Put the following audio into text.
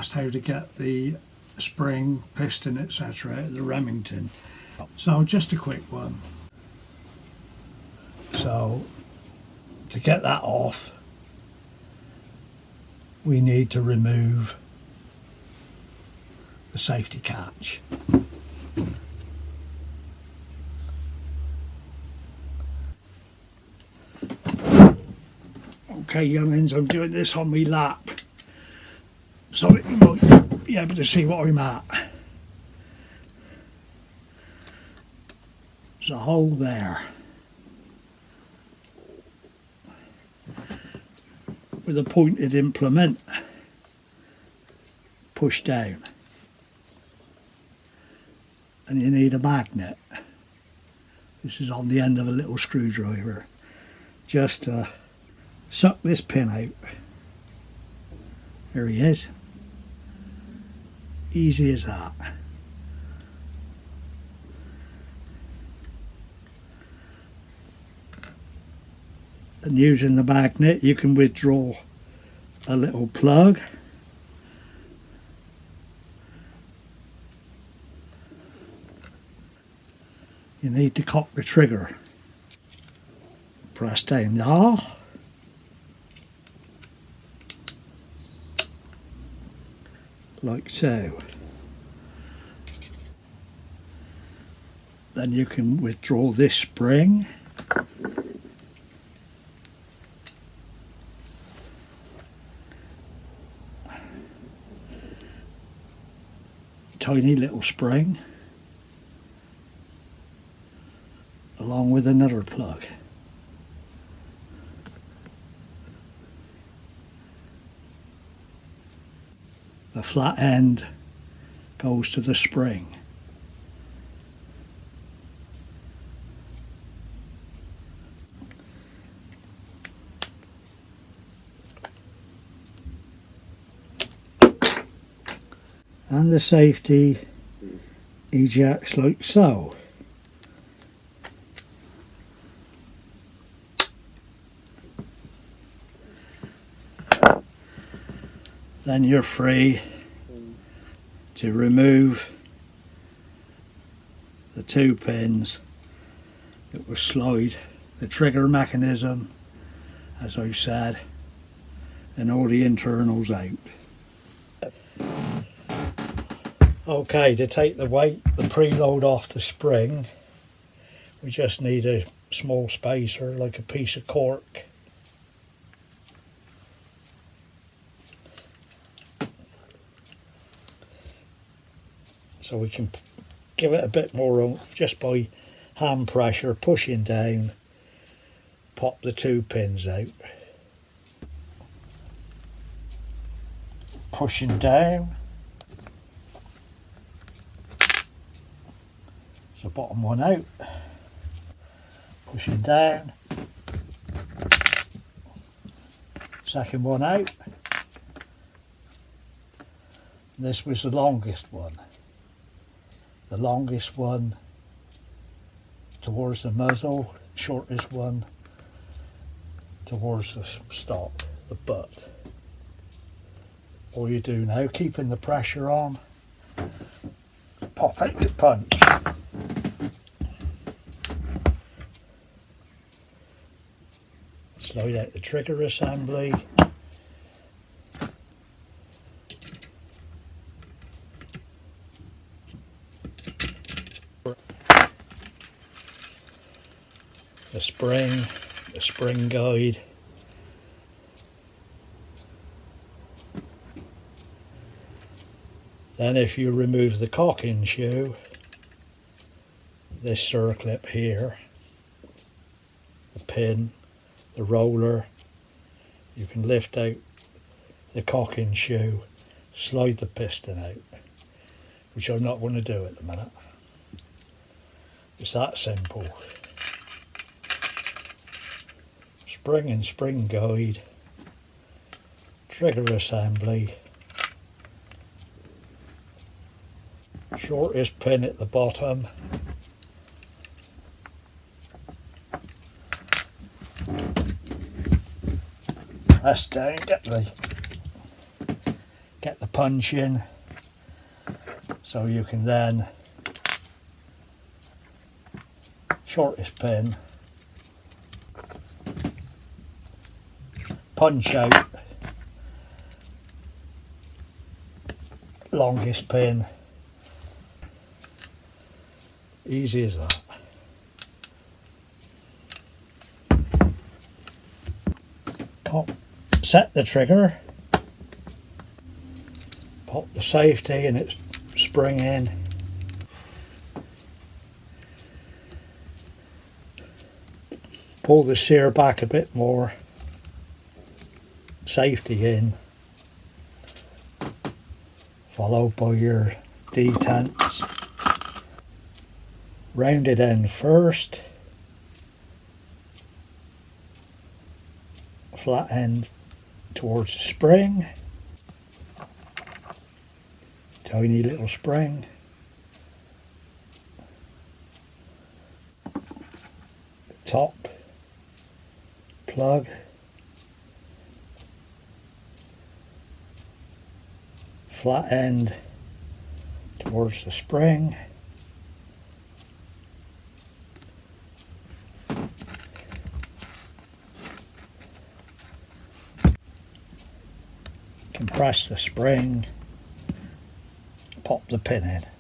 asked how to get the spring, piston, etc. out of the Remington. So just a quick one. So to get that off, we need to remove the safety catch. Okay, young'uns, I'm doing this on my lap, so you might be able to see what I'm at. There's a hole there with a pointed implement. Push down, and you need a magnet. This is on the end of a little screwdriver, just to suck this pin out. There he is. Easy as that. And using the magnet, you can withdraw a little plug. You need to cock the trigger. Press down there. Like so. Then you can withdraw this spring. Tiny little spring, along with another plug. The flat end goes to the spring. And the safety ejects like so. Then you're free to remove the 2 pins that will slide the trigger mechanism, as I've said, and all the internals out. Okay, to take the weight, the preload off the spring, we just need a small spacer like a piece of cork. So we can give it a bit more oomph just by hand pressure, pushing down, pop the 2 pins out. Pushing down. So bottom one out. Pushing down. Second one out. This was the longest one. The longest one towards the muzzle, shortest one towards the stock, the butt. All you do now, keeping the pressure on, pop out the punch. Slide out the trigger assembly. The spring guide. Then if you remove the cocking shoe, this circlip here, the pin, the roller, you can lift out the cocking shoe, slide the piston out, which I'm not going to do at the minute. It's that simple. Spring and spring guide, trigger assembly, shortest pin at the bottom, press down, get the get the punch in, so you can then shortest pin, punch out longest pin. Easy as that. Set the trigger, pop the safety and its spring in, pull the sear back a bit more, safety in, followed by your detents. Rounded end first, flat end towards the spring, tiny little spring, top, plug, flat end towards the spring, compress the spring, pop the pin in.